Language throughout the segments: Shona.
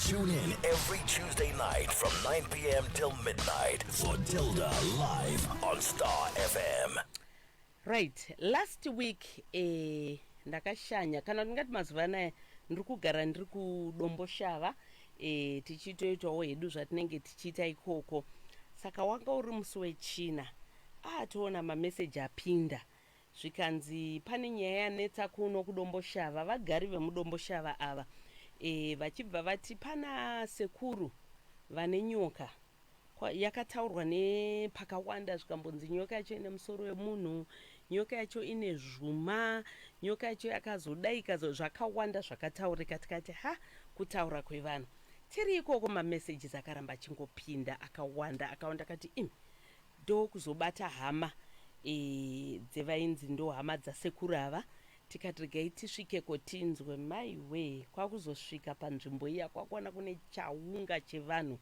Tune in every Tuesday night from 9 p.m. till midnight for Tilda live on Star FM. Right, last week ndakashanya kana ndingati mazuva anaya ndiri kugara ndiri kudomboshava tichitoitawo hedu zvatinenge tichiita ikoko. Saka wanga uri musi wechina toona mameseji apinda zvikanzi pane nyaya yanetsa kuno kudomboshava. Vagari vemudomboshava ava vachibva vati pana sekuru vane nyoka yakataurwa nepakawanda zvikambonzi nyoka yacho ine musoro wemunhu, nyoka yacho ine zvuma, nyoka yacho yakazodaika, zvakawanda zvakataurika. Tikati kutaura kwevanhu tiri ikoko mameseji akaramba achingopinda akawanda kati ndo kuzobata hama dzevainzi ndo hama dzasekuru ava. Tikati regai tisvike kotinzwe maiwe kwakuzosvika panzvimbo iya kwakuona kune chaunga chevanhu.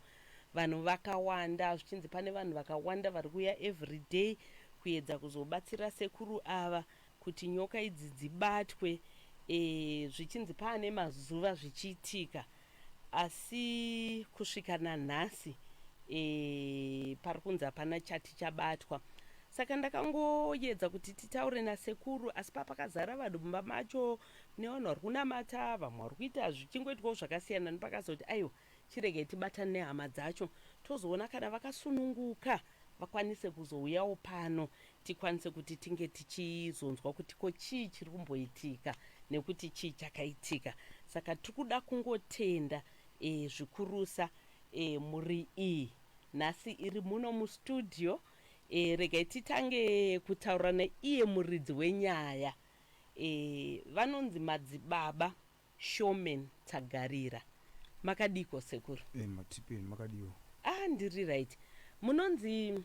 Vanhu vakawanda zvichinzi pane vanhu vakawanda vari kuuya everyday kuedza kuzobatsira sekuru ava kuti nyoka idzi dzibatwe. Zvichinzi pane mazuva zvichiitika, asi kusvika nanhasi pari kunzi hapana chati chabatwa. Saka ndakangoedza kuti titaure nasekuru, asi papakazara vanhu mumba macho, nevanhu vari kunamata, vamwe vari kuita zvichingoitwawo zvakasiyana. Ndipakazoti aiwa chirege tibatane nehama dzacho tozoona kana vakasununguka vakwanise kuzouyawo pano tikwanise kuti tinge tichizonzwa kuti ko chii chiri kumboitika nekuti chii chakaitika. Saka tiri kuda kungotenda zvikurusa muri iyi nhasi iri muno mustudio. Regai titange kutaura neiye muridzi wenyaya. Vanonzi madzibaba Shomen Tagarira. Makadiko sekuru? Matipeni makadiwo. Ndiri right. Munonzi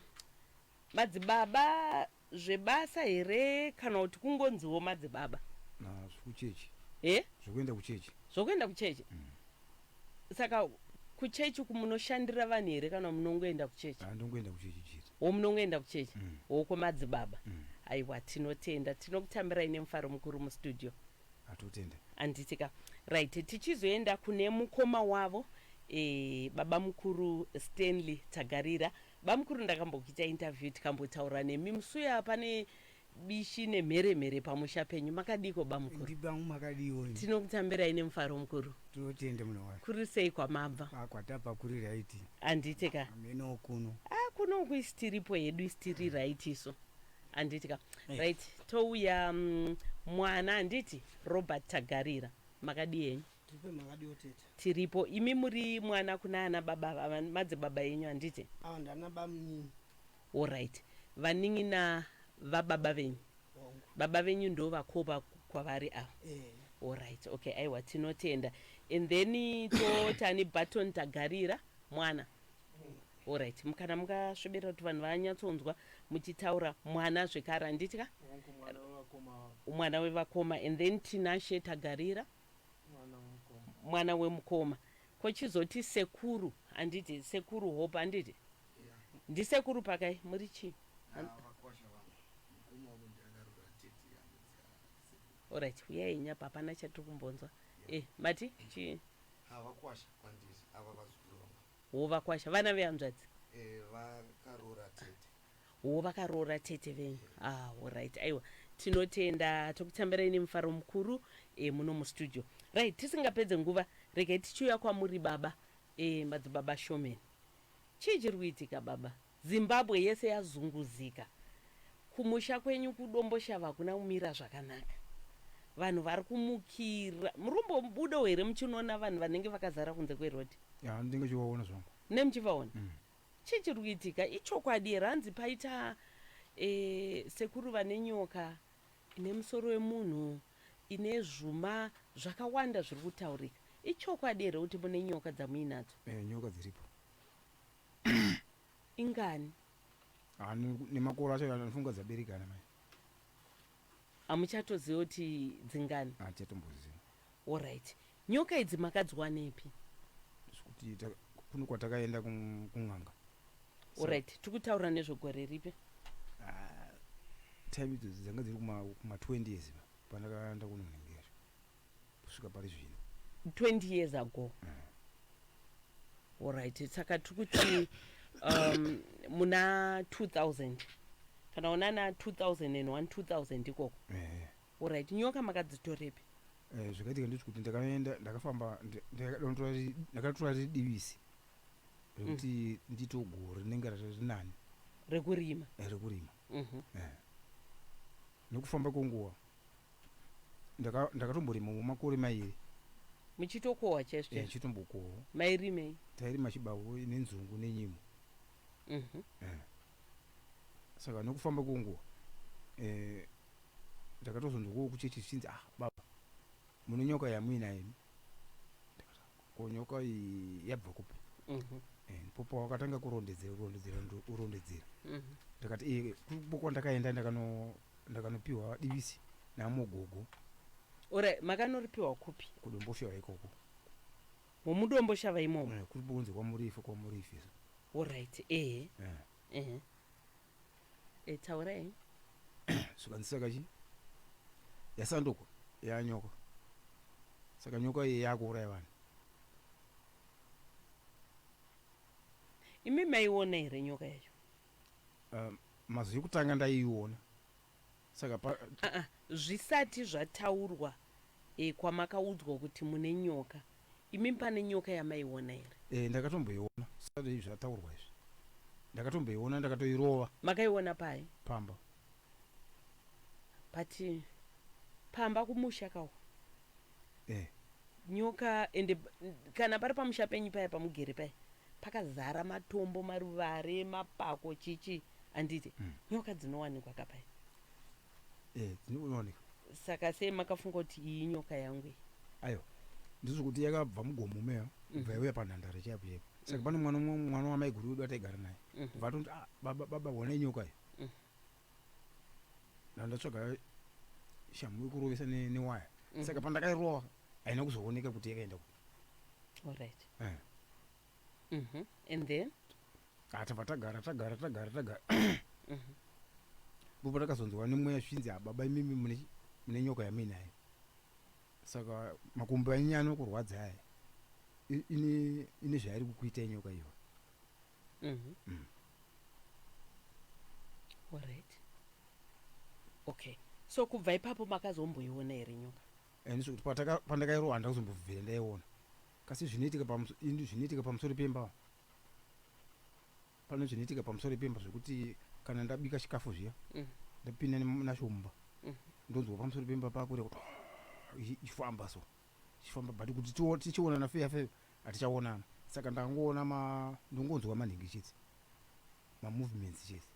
madzibaba zvebasa here kana kuti kungonziwo madzibaba? Kuchechi. Zvokuenda kuchechi. Zvokuenda kuchechi. Saka kuchechi kumunoshandira vanhu here kana munongoenda kuchechi? Ndongoenda kuchechi chete. Munongoenda kuchechi? Woko madzibaba. Aiwa tinotenda, tinokutambirai nemufaro mukuru mustudio. Atotenda. Anditika. Right, tichizoenda kune mukoma wavo baba mukuru Stanley Tagarira. Baba mukuru ndakambokuita interview tikambotaura nemi musuya pane bishi nemhere pamusha penyu. Makadiko baba mukuru? Ndibangu makadiwo. Tinokutambirai nemufaro mukuru. Tinotenda muno wacho. Kuri sei kwamabva? Kwatapa kuri right. Anditika. Ameno kuno. Kuno kuistiripo yedu istiri right iso. Anditika. Right, touya mwana anditi Robert Tagarira. Makadi yenyu? Tiripo makadiwo tete. Tiripo. Imi muri mwana kuna ana baba madzibaba yenyu anditi? Ndana bamuni. All right. Vaningi na vababa venyu? Baba venyu ndo vakopa kwavari ava? All right. Okay, aiwa tinotenda. And then totani Baton Tagarira mwana. All right. Mukana mukasvibira kuti vanhu vanyatsonzwa muchitaura mwana zvekare anditika? Mwana wevakoma. And then tinashe Tagarira mwana wemukoma. Kochizoti sekuru anditi? Sekuru hope anditi? Ndisekuru pakai muri chii? Alright, uyai nyapa hapana chatiri kumbonzwa. Mati chii? Havakwasha kwandiri ava vazukuroma. Vakwasha vana vehanzvadzi? Vakarora tete. Vakarora tete venyu. Alright, aiwa tinotenda, tokutambirai nemufaro mukuru muno mustudio. Right, tisingapedze nguva regai tichiuya kwamuri baba madzibaba Shomen. Chii chiri kuitika baba? Zimbabwe yese yazunguzika. Kumusha kwenyu kudomboshava hakuna kumira zvakanaka. Vanhu vari kumukira. Murumbobudo here muchinoona vanhu vanenge vakazara kunze kwerodhi? Ndinge chivaona zvangu. Nemuchivaona? Chii chiri kuitika? Ichokwadi here hanzi paita sekuru vane nyoka ine musoro wemunhu ine zvuma zvakawanda zviri kutaurika. Ichokwadi here kuti mune nyoka dzamuinadzo? Nyoka dziripo. Ingani? Nemakore acho anofunga dzaberekana mai. Hamuchatoziva kuti dzingani? Hachatomboziva. All right. Nyoka idzi makadziwanepi? Kuti kuno kwatakaenda kung'anga. All right. Tikutaura nezvegore ripi? Time idzi dzanga dziri kuma 20 years pandakaenda kunonhengera kusvika pari zvino. 20 years ago. Alright, saka tikuti muna 2000 kana onana 2001 2000 ikoko. Alright, nyoka makadzitorepi? Zvakaitika ndechikuti ndakaenda ndakafamba ndakatora divisi rekuti ndito gore rinenge rinani Rekurima. rekurima. Nekufamba kwenguva ndakatomborima mumakore mairi. Muchitokohwa chaizvo. Chitombokohwa. Mairimei? Tairima chibavo nenzungu nenyimo. Saka nekufamba kwenguva ndakatozonzwa kuchechi chinzi baba mune nyoka yamuinayo. Ko nyoka iyi yabva kupi? Popa wakatanga kurondedzera ndakati kwandakaenda ndakanopiwa divisi namogogo. Ora makanoripiwa kupi? Kudomboshava ikoko. Mudomboshava imomo? Kuri kunzi kwamurifi. Alright, taurai. Saka yasanduka yanyoka. Saka nyoka iyi yakuuraya vanhu. Imi maiona here nyoka yacho? Mazuva ekutanga ndaiiona. Saka zvisati zvataurwa kwamakaudzwa kuti mune nyoka, imi pane nyoka yamaiona here? Ndakatomboiona zvisati zvataurwa izvi. Ndakatomboiona ndakatoirova. Makaiona pai? Pamba. Pati pamba kumusha kawo? Nyoka ende kana pari pamusha penyu paya pamugere paya pakazara matombo, maruvare, mapako, chichi anditi nyoka dzinowanikwa kapaya? Dzinowanikwa. Saka sei makafunga kuti iyi nyoka yangu? Ayo ndizvo kuti yakabva mugomo meya kubva yauya panhandare chaipo chaipo. Saka pane mwana wamaiguru wedu ataigara naye vatonzi baba wane nyoka iyi. Ndatsvaga shamu yekurovesa newaya. Saka pandakairova haina kuzooneka kuti yakaenda kupi. Alright. And then tabva tagara bopa takazonzwa nemweya svinzi baba imimi mune nyoka yamuinayo. Saka makumbo anyanya anokurwadza aya ine zvairi kukuita nyoka iyo. Alright. Okay, so kubva ipapo makazomboiona here nyoka? Ndizvo kuti pandakairowa handakuzombombvira ndaiona. Kasi zvinoitika pamusoro pemba. Pane zvinoitika pamusoro pemba zvekuti kana ndabika chikafu zviya ndapinda nacho mumba ndonzwa pamusoro pemba pakure kuti ichifamba so ichifamba but kuti tichionana feya hatichaonana. Saka ndangoona ndongonzwa manhingi chete mamovements chete.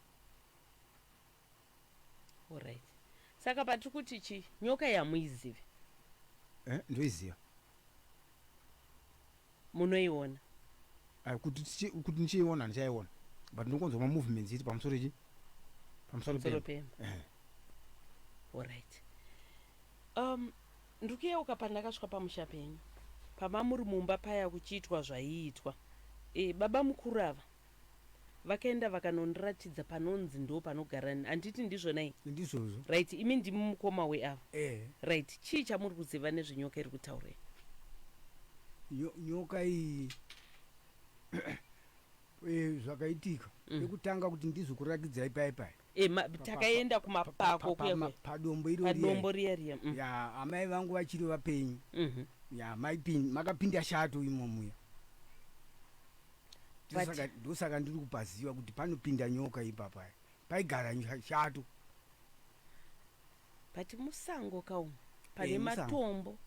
Alright. Saka pati kuti nyoka yamuizive? Ndoiziva. Munoiona? Kuti ndichiiona handichaiona but ndongonzwa mamovements chete pamusoro pamusoro pemba. Alright. Ndikuyeuka pandakasvika pamusha penyu pama muri mumba paya kuchiitwa zvaiitwa. Baba mukuru ava vakaenda vakanondiratidza panonzi ndo panogara handiti ndizvonai? Ndizvozvo. Right, imi ndimi mukoma weava. Right. Chii chamuri kuziva nezvenyoka iri kutaurei? Nyoka iyi zvakaitika ekutanga kuti ndizokurakidzai paya takaenda kumapako padombo padombo riya ya amai vangu vachiri vapenyu ya makapinda shato imomuya. Ndosaka ndiri kupaziva kuti panopinda nyoka ipapaya paigara shato. But musango kaumu pane matombo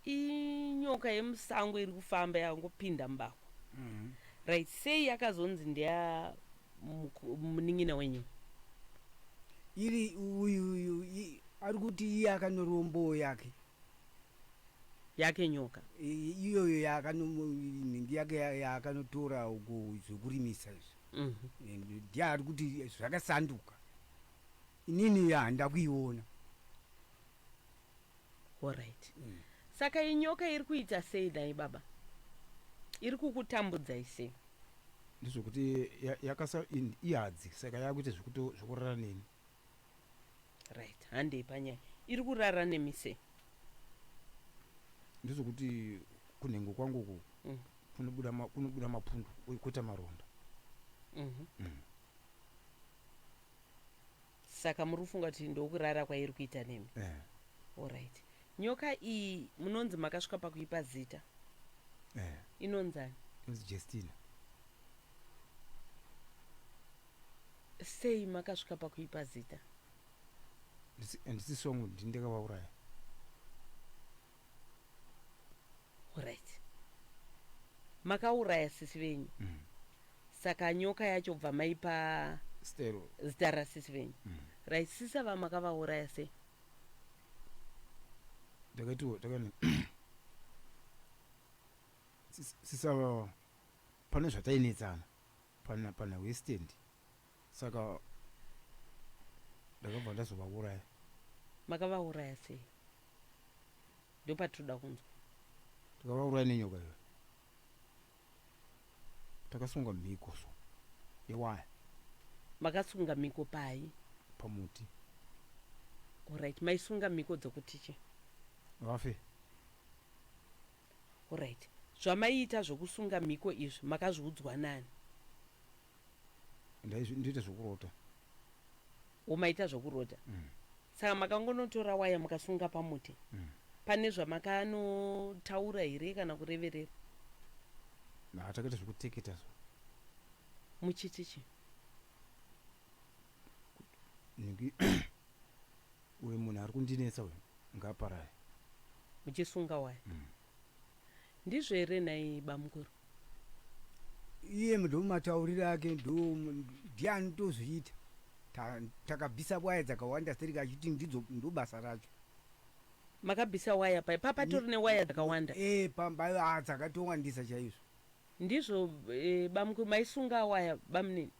inyoka yemusango iri kufamba yangopinda mbako. Right, sei yakazonzi ndeya munin'ina wenyu? Iri uyu ari kuti iye akanorombo yake nyoka iyoyo nhingi yake yaakanotora wekurimisa izvo ndiye ari kuti zvakasanduka. Inini handakuiona. Alright. Saka inyoka iri kuita sei dai baba? Iri kukutambudzai sei? Ndizvo kuti ihadzi saka yakuita zvokurara neni. Right, handei panyaya. Iri kurara nemi sei? Ndizvo kuti kunhengo kwangu kunobuda mapundu kuita maronda. Saka muri kufunga kuti ndokurara kwairi kuita nemi. Alright. Nyoka iyi munonzi makasvika pakuipa zita. Inonzani? Inonzi Jestina. Sei makasvika pakuipa zita? Handisi songo ndindakavauraya. Alright. Makauraya sisi venyu. Saka nyoka yacho bva maipa zita rasisi venyu. Right, sisa vamakavauraya sei? Takani sisa pane zvatainetsana pana West End. Saka ndakabva ndazovauraya. Makavauraya sei? Ndopatoda kunzwa. Takavauraya nenyoka iyo. Takasunga mhiko so yewaya. Makasunga mhiko pai? Pamuti. Alright, maisunga mhiko dzokutiche? Vafe. Alright. Zvamaiita zvokusunga mhiko izvi makazviudzwa nani? Ndoita zvokurota. Umaita zvokurota? Saka makangonotora waya mukasunga pamuti? Pane zvamakanotaura here kana kureverera? Takaita zvokuteketa so. Muchitichi? Uye munhu ari kundinetsa uyu ngaparaya. Muchisunga waya? Ndizvo here naye bamukuru? Iye ndomatauriro ake ndiani tozviita. Takabvisa waya dzakawanda seri kachiti ndobasa racho. Makabvisa waya pai? Papatori newaya dzakawanda? Pamba dzakatowandisa chaizvo. Ndizvo bamukuru maisunga waya bamunini?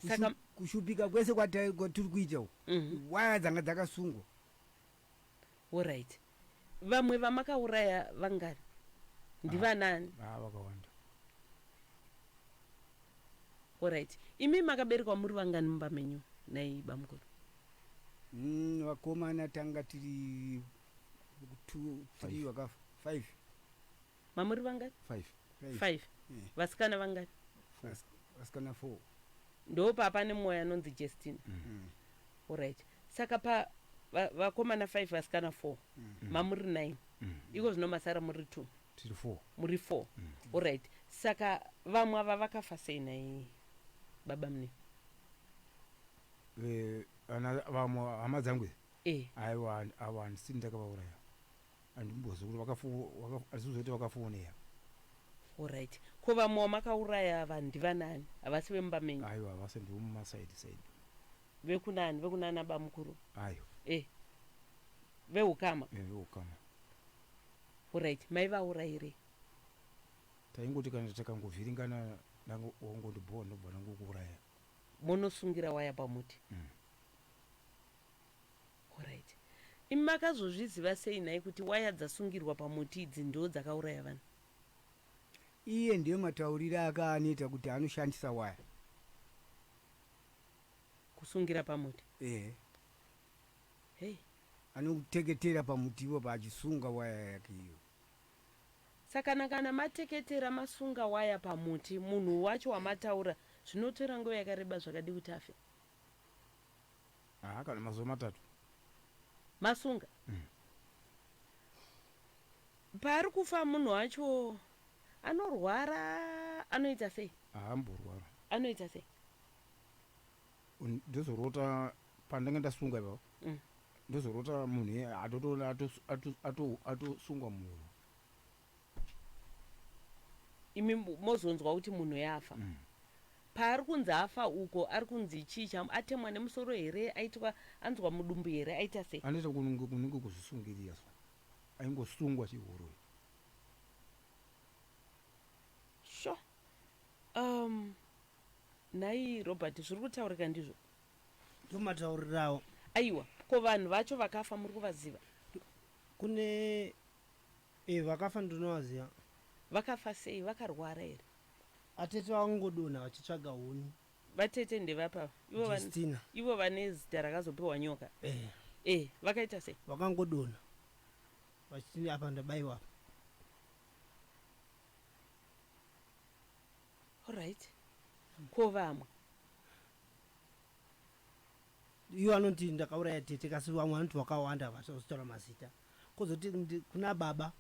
Saka kushupika kwese kwatiri kuita waya dzanga dzakasungwa. Alright. Vamwe vamakauraya vangani? Ndivanani? Vakawanda. Alright. Imi makaberekwa muri vangani mumba menyu naye bamukuru? Vakomana tanga tiri 2 wakafa 5. Mamuri vangani? 5. Vasikana vangani? Vasikana 4. Ndo papa nemwoyo anonzi Jestina. Alright. Saka pa vakomana 5 vasikana 4. Mamuri 9. Iko zvino masara muri 2. Tiri 4. Muri 4. Alright. Saka vamwe ava vakafa sei naye baba mune? Vamwe hama dzangu aiwa ava handisini ndakavauraya. Handimbozi kuti handizoti vakafoneya. Alright. Ko vamwe makauraya vanhu ndivanani? Havasi vemumba menyu? Aiwa havasi ndomumasaidi. Vekunani? Vekunana bamukuru? Ayo. Vehukama? Vehukama. Alright. Maivaurayire? Taingoti kana takangovhiringana wangondibhowa ndobva nangokuuraya. Munosungira waya pamuti? Alright. Imi makazozviziva sei naye kuti waya dzasungirwa pamuti idzi ndo dzakauraya vanhu? Iye ndiye matauriro akaanita kuti anoshandisa waya kusungira pamuti. Anoteketera pamutiwo pachisunga waya yake iyo. Saka kana mateketera masunga waya pamuti, munhu wacho wamataura zvinotora nguva yakareba zvakadi kuti afe? Kana mazuva 3. Masunga? Paari kufa munhu wacho anorwara, anoita sei? Haamborwara. Anoita sei? Ndozorota pandanga ndasunga ipapo. Ndozorota munhu atosungwa munhu. Imi mozonzwa kuti munhu yafa. Paari kunzi afa uko ari kunzi chicha, atemwa nemusoro here, aitwa anzwa mudumbu here, aita sei? Anoita kunenge kuzvisungirira so. Aingosungwa chihoro. Sure. Naye Robert, zviri kutaurika ndizvo? Ndomataurirawo. Aiwa, ko vanhu vacho vakafa muri kuvaziva? Kune vakafa ndinovaziva. Vakafa sei? Vakarwara here? Atete vangodonha vachitsvaga huni. Vatete ndevapa? Jestina. Ivo vane zita rakazopiwa nyoka? Vakaita sei? Vakangodonha vachiti apa ndabayiwa. Alright. Ko vamwe. iwo anoti ndakauraya tete kasi vamwe vanoti vakawanda vasazotaura mazita kozoti kuna baba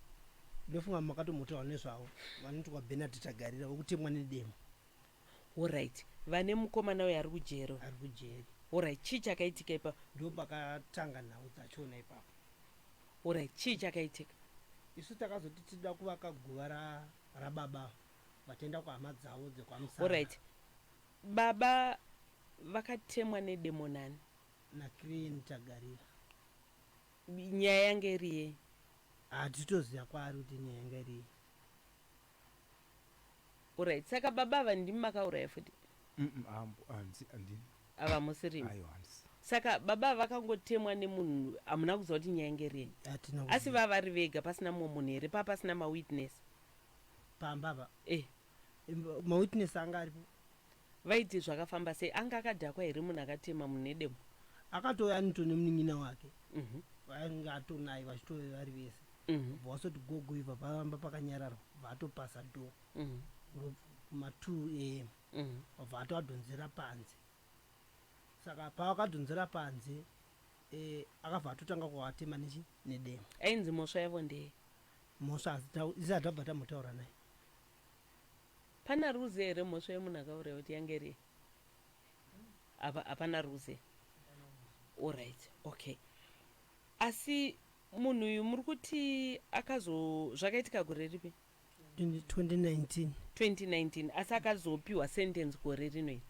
ndofunga makatomotaura nezvavo vanoti kwabenati tagarira vokutemwa nedemo. Alright. Vane mukomana uyo ari kujeri. Ari kujeri. Alright. Chii chakaitika ipapo? ndo pakatanga nhau dzachona ipapo. Alright. Chii chakaitika? isu takazoti tida kuvaka guva rababa vataenda kuhama dzavo dzekwamusana. Alright. Baba vakatemwa nedemo nani? nakreni tagarira. Nyaya yange iriye. hatitoziva kwaari kuti nyaya yanga iriye. Alright. Saka baba ava ndimi makauraya futi? hanzi andini. Ava musirimi? Ayo hanzi. Saka baba vakangotemwa nemunhu hamuna kuziva kuti nyaya yange iriye? hatina Asi vavari vega pasina mumwe munhu here pasina mawitness? pambapa mawitness anga aripo. Vaiti zvakafamba sei? Anga akadhakwa here munhu akatema munhu nedemo? akatouya anito nemunin'ina wake Mhm. vainge atonaye vachitove vari vese Mhm. vasoti gogo ibva pavamba pakanyararwa vatopasa do Mhm. ma2 am Mhm. vabva atoadhonzera panze. saka pavakadhonzera panze akabva atotanga kuvatema nedemo. Ainzi mhosva yavo ndeye? mhosva isi hatabva tamotaura naye. Pana ruze here mhosva yemunhu akauraya kuti yange iriye? Hapana ruze. Alright. Okay. Asi munhu uyu muri kuti zvakaitika gore ripi? 2019. 2019. Asi akazopiwa sentence gore rino iri?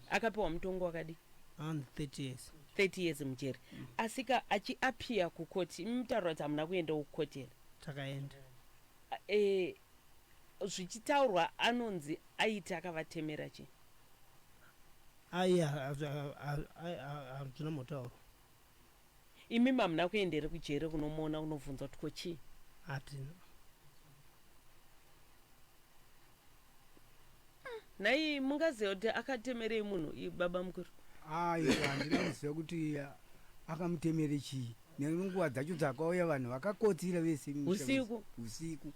Akapiwa mutongo wakadi? 30 years. 30 years mujeri. Asika achiapia kukoti mutaura kuti hamuna kuendawo kukoti here? takaenda. Zvichitaurwa anonzi aiti akavatemera chii? aiya hazvina motauro. Imi hamuna kuendere kujeri kunomuona kunobvunza kuti ko chii? hatina. Naye mungaziva kuti akatemerei munhu baba mukuru? handina kuziva kuti akamutemere chii. nenguva dzacho dzakauya vanhu vakakotsira vese usiku.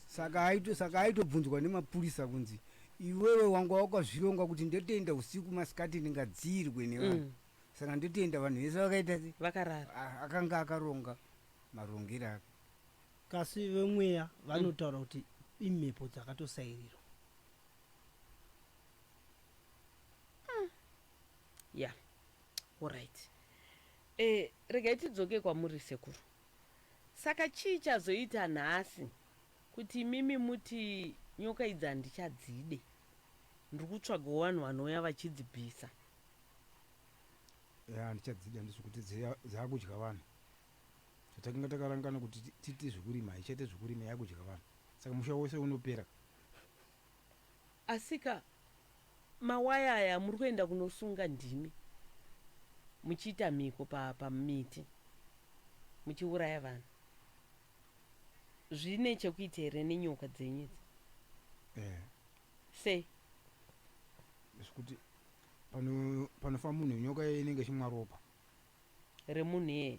saka aitobvunzwa nemapurisa kunzi iwewe wanga wakazvironga kuti ndotoenda usiku masikati ndingadzirwe nevanhu. saka ndotoenda vanhu vese vakaita vakarara. akanga akaronga marongero ake. kasi vemweya vanotaura kuti imhepo dzakatosairirwa. Yeah. Alright. Regai tidzoke kwamuri sekuru. Saka chii chazoita nhasi kuti imimi muti nyoka idzi handichadzide? Ndiri kutsvagawo vanhu vanouya vachidzibvisa. Handichadzida ndizvo kuti dzakudya vanhu. Zvatakanga takarangana kuti titi zvekurima haichaite zvekurima yakudya vanhu. Saka musha wose unopera. Asika mawaya aya muri kuenda kunosunga ndimi muchiita mhiko pamiti muchiuraya vanhu. Zvine chekuita here nenyoka dzenyu idzi? Sei? Zvekuti panofa munhu nyoka inenge ichimwa ropa remunhu iyeye.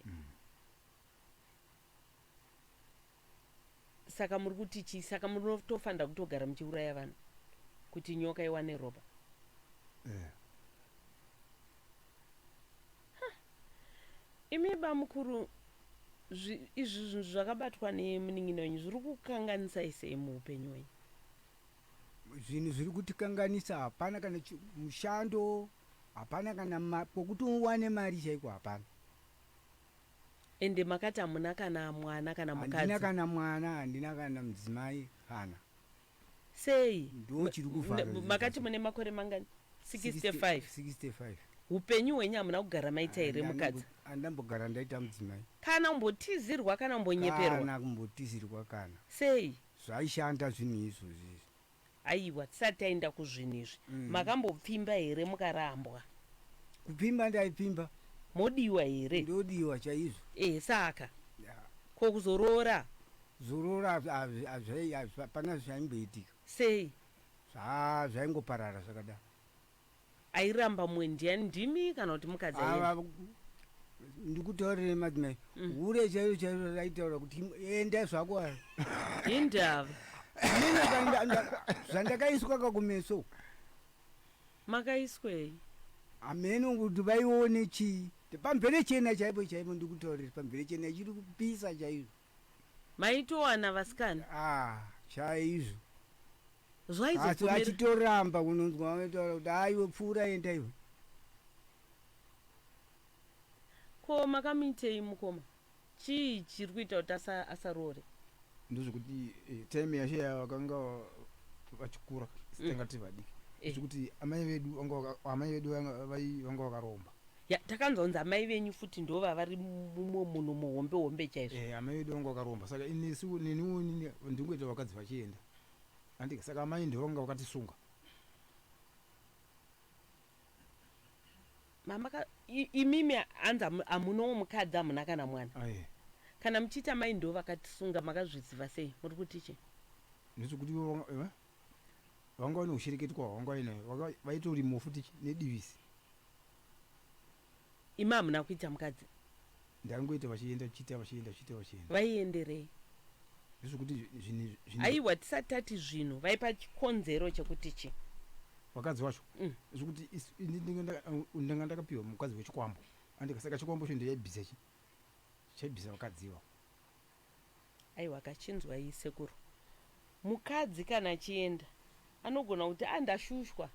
Saka muri kuti chii? Saka munotofanira kutogara muchiuraya vanhu kuti nyoka iwane ropa? Imi bamukuru, izvi zvinhu zvakabatwa nemunin'ina wenyu zviri kukanganisa sei muupenyu wenyu? zvinhu zviri kutikanganisa hapana kana mushando, hapana kana pokuti uwane mari chaiko, hapana. Ende makati hamuna kana mwana kana mukadzi? Handina kana mwana, handina kana mudzimai kana. Sei? Ndo chiri kuvhara. Makati mune makore mangani? 65. 65. Upenyu hwenyu hamuna kugara maita here mukadzi? Handambogara ndaita mudzimai. Kana kumbotizirwa kana kumbonyeperwa? Kana kumbotizirwa kana. Sei? Zvaishanda zvinhu izvozvi. Aiwa, tisati taenda kuzvinhu izvi. Makambopfimba here mukarambwa? Kupimba ndaipimba. Modiwa here? Ndodiwa chaizvo. Saka ko kuzorora? Zorora hapana zvaimboitika. Sei? Zvaingoparara zvakadaro. Airamba mumwe ndiani, ndimi kana kuti mukadzi? Ndikutaurire madzimai hure chairo raitaura kuti enda zvako indava zvandakaiswa kakumeso makaiswei ameno kuti vaione chii pamvere chena chaipo chaipo ndikutaurira pamvere chena chiri kupisa chaizvo maitowana vasikana chaizvo asi zvaizobvumira achitoramba kunonzwa vanotaura kuti aiwe pfuura enda iwe ko makamitei mukoma chii chiri kuita kuti asarore ndozvekuti time yasheya vakanga vachikura sitanga tiri vadiki zvekuti amai vedu vanga vakaromba takanzonzi amai venyu futi ndo vavari mumwe munhu muhombe hombe chaizvo amai vedu vanga vakaromba saka inesu neniwo ndingoita vakadzi vachienda andika saka amai ndo vanga vakatisunga imimi hanzi hamunowo mukadzi hamuna kana mwana kana muchiita mai ndo vakatisunga makazviziva sei muri kutichi ndezvekuti vanga vane ushereketi kwavo vanga vainayo vaitorimo futi nedivisi ima hamuna kuita mukadzi ndangoita vachienda chiita vachienda vaienderei ndezvekuti aiwa tisati tati zvinhu vaipa chikonzero chekuti chi vakadzi vacho zvekuti ndanga ndakapiwa mukadzi wechikwambo andika saka chikwambo cho ndeyaibvisa chaibvisa vakadziwa aiwa kachinzwa iyi sekuru mukadzi kana achienda anogona kuti andashushwa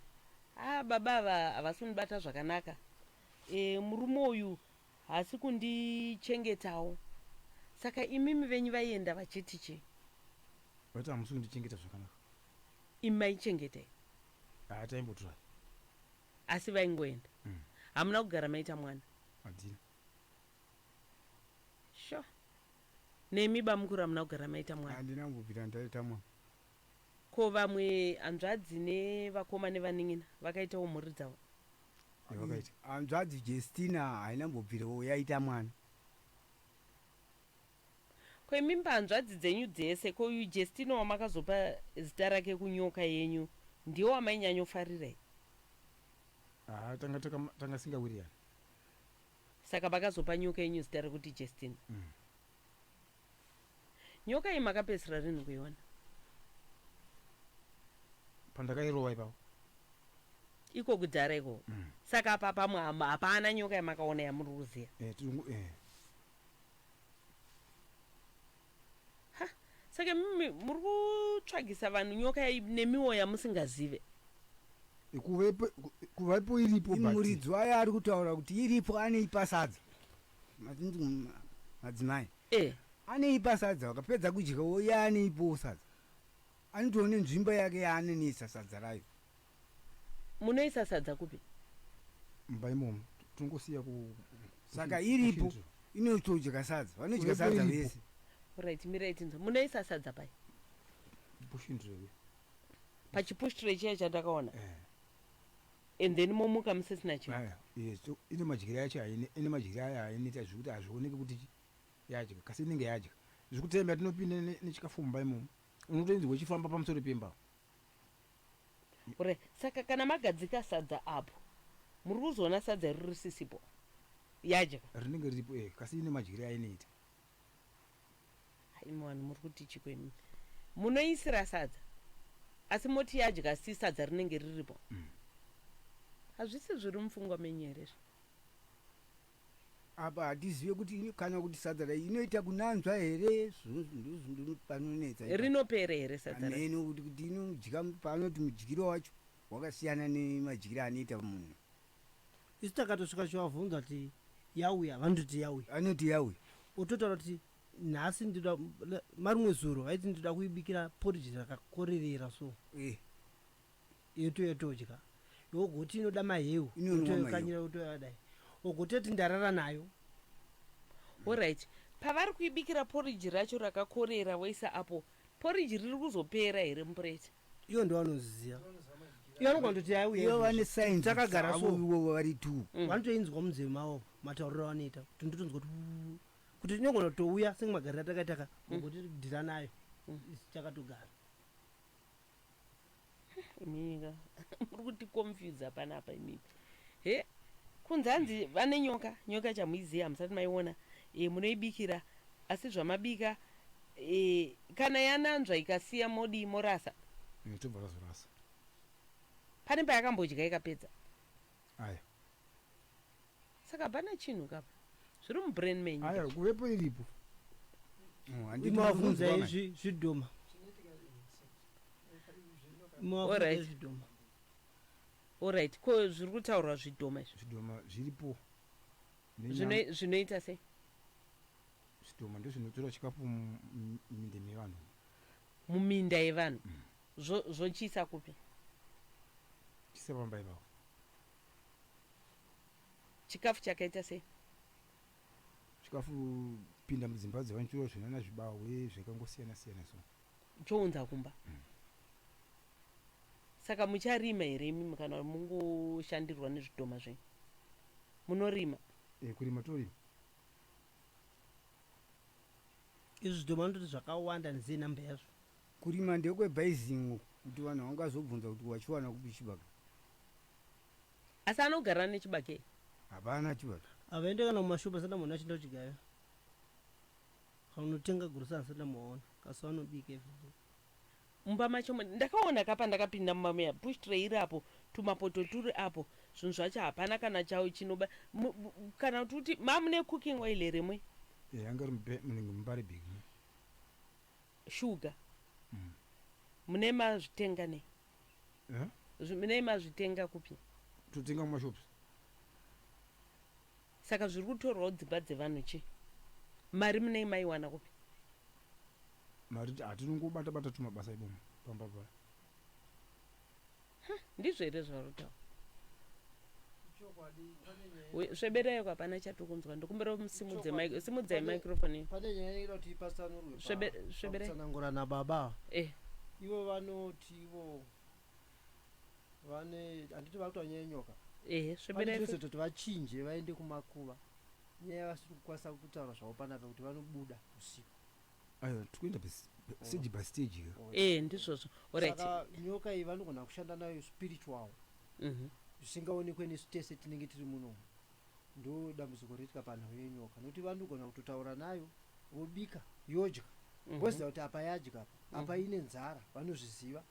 baba ava havasundibata zvakanaka murume uyu hasi kundichengetawo saka imimi venyu vaienda vachiti chi vati hamusi kundichengeta zvakanaka imi maichengetai taimbotura asi vaingoenda hamuna kugara maita mwana hadina sure nemi bamukuru hamuna kugara maita mwana handinambobvira ndaita mwana ko vamwe hanzvadzi nevakoma nevaning'ina vakaitawo mhuri dzavo vakaita hanzvadzi Jestina hainambobvirawo yaita mwana kwemimba hanzvadzi dzenyu dzese kouyu Jestina wamakazopa zita rake kunyoka yenyu ndiwo wamainyanyofarirai tanga singawirirani saka vakazopa nyoka yenyu zita rekuti Jestina nyoka iyi makapedzisira rinhu kuiona pandakairova ipapo iko kudhara iko saka apa pamwe hapana nyoka yamakaona yamuri kuziya saka mimi muri kutsvagisa vanhu nyoka nemiwo yamusingazive kuvapo iripo muridzi wayo ari kutaura kuti iripo aneipa sadza madzimai aneipa sadza wakapedza kudya iye aneipowo sadza anotoone nzvimbo yake yaanonisa sadza rayo munoisa sadza kupi mumba imomo tongosiya saka iripo inotodya sadza vanodya sadza vese right miraitinza munoisa sadza pai pushindire pachipushitire chiya chandakaona and then momuka musisina chinhu ine madyiro yacho ine madyiro ayo hainoita zvekuti hazvioneki kuti yadya kasi inenge yadya zvekutemba tinopinda nechikafu mumba imomo unotoinzwa uchifamba pamusoro pemba saka kana magadzika sadza apo muri kuzoona sadza riri risisipo yadya rinenge riripo kasi ine madyiro ainoita imi vanhu muri kuti chikwemi munoisira sadza asi moti yadya si sadza rinenge riripo hazvisi zviri mupfungwa menyu here apa hatizive kuti kana kuti sadza rai inoita kunanzva here panonetsa rinopera here sadza ameno kuti inodya panoti mudyiro wacho wakasiyana nemadyiro anoita munhu isu takatosvika chavabvunza kuti yauya vanototi yauya anoti yauya utotaura kuti nhasi ndida marimwe zuro aiti ndida kuibikira poriji rakakorerera so yotoyatodya yogoti inoda maheu inotoyokanyira utoyadai ogoteti ndarara nayo oright pavari kuibikira poriji racho rakakorera waisa apo poriji riri kuzopera here mupureti iyo ndo vanoziziva iyo anogandoti iyo vane sainzi takagara so vari tu vanotoinzwa munzeve mavo matauriro avanoita kuti ndotonzwa kuti tinogona kutouya sengemagariro atakaitaka ogoti dhira nayo takatogara imiga muri kuti confuse panapa imimi he kunzanzi vane nyoka chamuiziya musati maiona munoibikira asi zvamabika kana yananzva ikasiya modi morasa tobva razorasa pane payakambodya ikapedza aya saka hapana chinhu kapa zviri mubrain menyu aya kuvepo iripo imavunza izvi zvidhoma Alright. zvidhoma allright ko zviri kutaurwa zvidhoma izvi zvidhoma zviripo zvinoita sei zvidhoma ndozvinotora chikafu muminda mevanhu muminda yevanhu zvochiisa kupi chisa pamba ipapo chikafu chakaita sei chikafu pinda mudzimba dzevanhu zvinana zvibawe zvakangosiyana siyana so chounza kumba saka mucharima here imi kana mungoshandirwa nezvidhoma zvenyu munorima kurima torima izvi zvidhoma ndoti zvakawanda ndizei namba yazvo kurima ndekwebhaizingo kuti vanhu vangazobvunza kuti wachiwana kupi chibage asi anogara nechibage hapana chibage avaende kana mumashopa sada munhu achinda kuchigayo kaunotenga gurusana sada muwaona kasi vanobika everyday mumba macho ndakaona kapa ndakapinda mumameya push tray iri apo tumapoto turi apo zvinhu zvacho hapana kana chau chinoba kana kuti mamune cooking oil here mwe anga munenge mumbari big shuga mune mazvitenga nei mune mazvitenga kupi totenga mumashops saka zviri kutorwawo dzimba dzevanhu chi mari munei maiwana kupi mari hatinongobata bata tumabasa ibomo pamba pa ndizvo here zvarutaura sveberayo hapana chatokunzwa ndokumbira simudzai microphone pane nyaya inoda kuti ipatsanurwe nababa ivo vanoti ivo vane handiti vakuta nyaya yenyoka sveberaitoti vachinje vaende kumakuva nyaya vasiri kukwanisa kutaura zvavo panapa kuti vanobuda usiku ayo tikuenda stage by stage ndizvozvo saka nyoka iyi vanogona kushanda nayo spiritual zvisingaonekwe nesu tese tinenge tiri muno ndo dambudziko riitika panhau yenyoka nokuti vanogona kutotaura nayo vobika yodya voziva kuti apa yadya apa ine nzara vanozviziva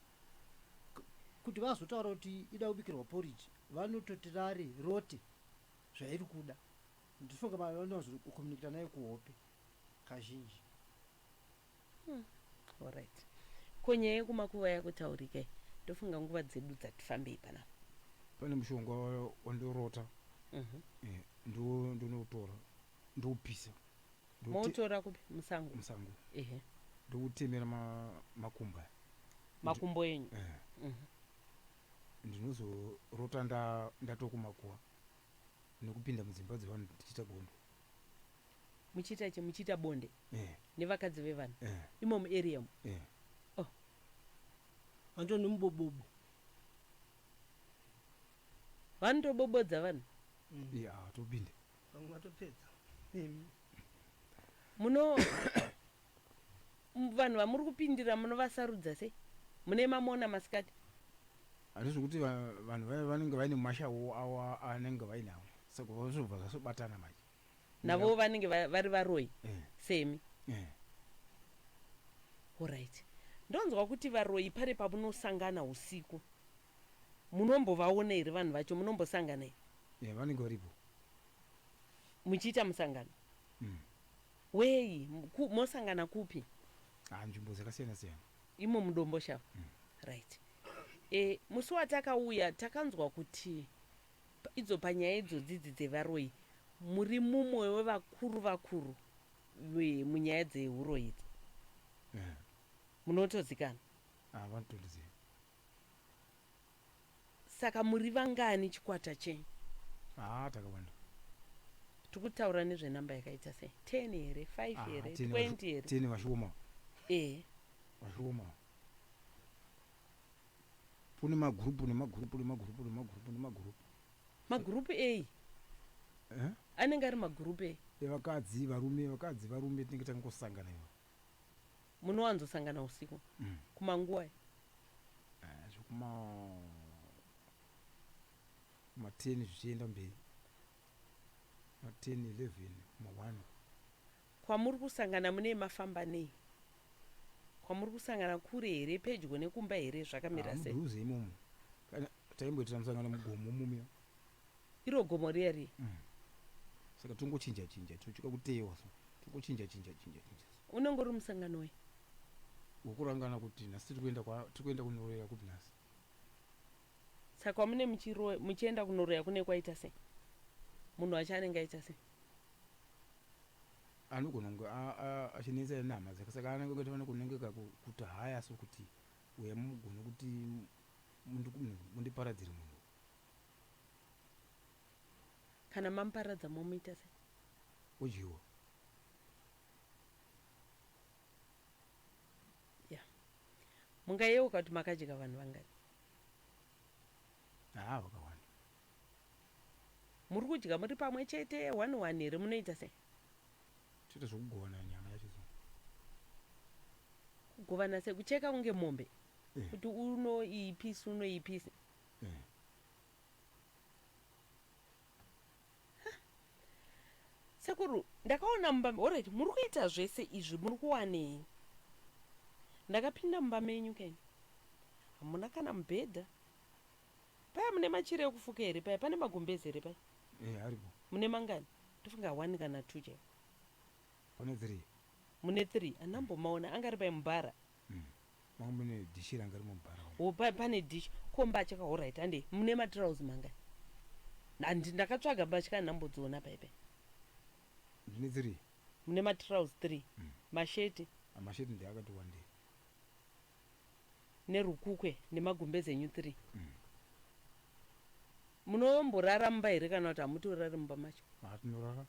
kuti vazotaura kuti ida kubikirwa porridge vanototi rari rote zvairi kuda ndifunga vanozokomunikita nayo kuhope kazhinji allright ko nyaya yekumakuva yakutaurikai ndofunga nguva dzedu dzatifambei panapa pane mushonga wandorota ndonotora ndoupisa motora kupi musango ndoutemera makumbo enyu ndinozorota ndatokumakuva nekupinda mudzimba dzevanhu tichiita bondo muchiita bonde nevakadzi vevanhu imo muarea vantoni mubobobo vanotobobodza vanhu topinde vamwe vatopedza muno vanhu vamuri kupindira munovasarudza sei mune mamona masikati handizvokuti vanhu vanenge vaine mashawo avo anenge vainawo saka vazobva zvasobatana maji navo vanenge vari varoi semi allright ndonzwa kuti varoi pare pamunosangana usiku munombovaona here vanhu vacho munombosangana here vanenge varipo muchiita musangano wei mosangana kupi nzvimbo dzakasiyana siyana imo mudomboshava right musi watakauya takanzwa kuti idzo panyaya idzodzidzi dzevaroi muri mumwe wevakuru munyaya dzeuroi idzi munotozikana vanotondiziva saka muri vangani chikwata chenyu takawanda tikutaura nezvenamba yakaita sei 10 here 5 here 20 here 10 vashoma vashoma kune magurupu magurupu ei anenge ari magurupu ei evakadzi varume tinenge tangosangana ivo munowanzosangana usiku kumanguva zvokuma 10 zvichienda mberi 10 11 1 kwamuri kusangana mune mafamba nei kwamuri kusangana kure here pedyo nekumba here zvakamira sei mudhuze imomo kana taimboitira musangano mugomo mumia iro gomo riya saka tongochinja tochuka kutewa so tongochinja unenge uri musangano we wokurangana kuti nhasi tikuenda kunoroya kuti nhasi saka mune muchienda kunoroya kune kwaita sei munhu wacho anenge aita sei anogona kunge achinetsa nama dzake saka anenge kutovana kunongeka kuti haya so kuti uya mugone kuti mundiparadzire munhu kana mamuparadza momuita sei ojiwa mungayeuka kuti makadya vanhu vangani vakawanda muri kudya muri pamwe chete 1 here munoita sei toita zvokugovana nyama yacho so kugovana sei kucheka kunge mombe kuti unoipisi Sekuru ndakaona mumba alright muri kuita zvese izvi muri kuwanei ndakapinda mumba menyu keni hamuna kana mubhedha paya mune machira ekufuka here paya pane magumbezi here paya aripo mune mangani tofunga 1 kana 2 chaipo pane 3 mune 3 anambomaona angari pai mubhara manga mune dishi ranga rimo mubhara pane dish ko mbatya ka alright hande mune matrausi mangani ndakatsvaga mbatya anambodziona paipai ndine 3 mune matrausi 3 masheti amasheti ndeyakati 1 day nerukukwe nemagumbezi enyu 3 munomborara mumba here kana kuti hamutorari mumba macho tinorara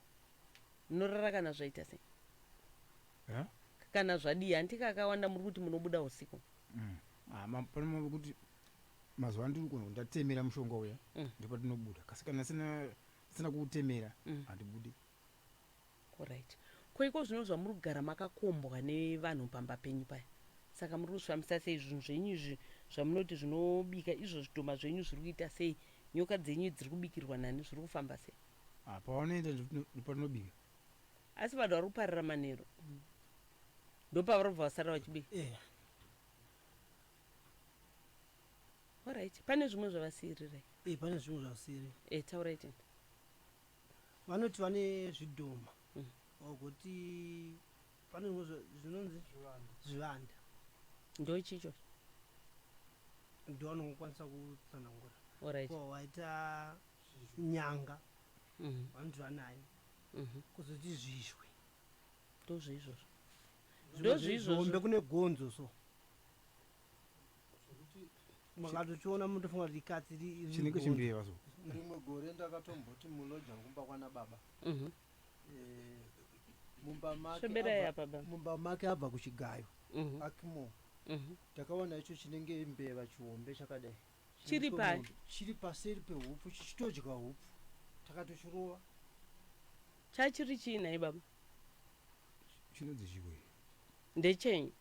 munorara kana zvaita sei kana zvadii handikakawanda muri kuti munobuda usiku pane kuti mazuva ndiri kuno ndatemera mushonga uya ndopatinobuda kasi kana sina kuutemera handibudi alright koiko zvino zvamuri kugara makakombwa nevanhu pamba penyu paya saka muri kuzvifambisa sei zvinhu zvenyu izvi zvamunoti zvinobika izvo zvitoma zvenyu zviri kuita sei nyoka dzenyu dziri kubikirwa nani zviri kufamba sei pavanoenda patinobika asi vanhu vari kuparira manero ndopavari kubva vasara vachibika alright pane zvimwe zvavasiyirirai pane zvimwe zvavasiyiri taurai tini vanoti vane zvidhoma kuti pane zvinonzi zvivanda ndochicho ndoanongokwanisa kutsanangura alright waita nyanga vanoti vanaye kuzoti zvizhwe ndozvoizvozvo ndozvoizvozvo kune gonzo so makatochiona mutofunga kuti ikatsi chinenge chimbeva so rimwe gore ndakatomboti munodya ngumba kwana baba mumba make abva kuchigayo akimo takaona icho chinenge mbeva chihombe chakadai chiri paseri pehupu chichitodya hupu takatochirova chachiri chiinai baba chinonzi chiwe ndechenyu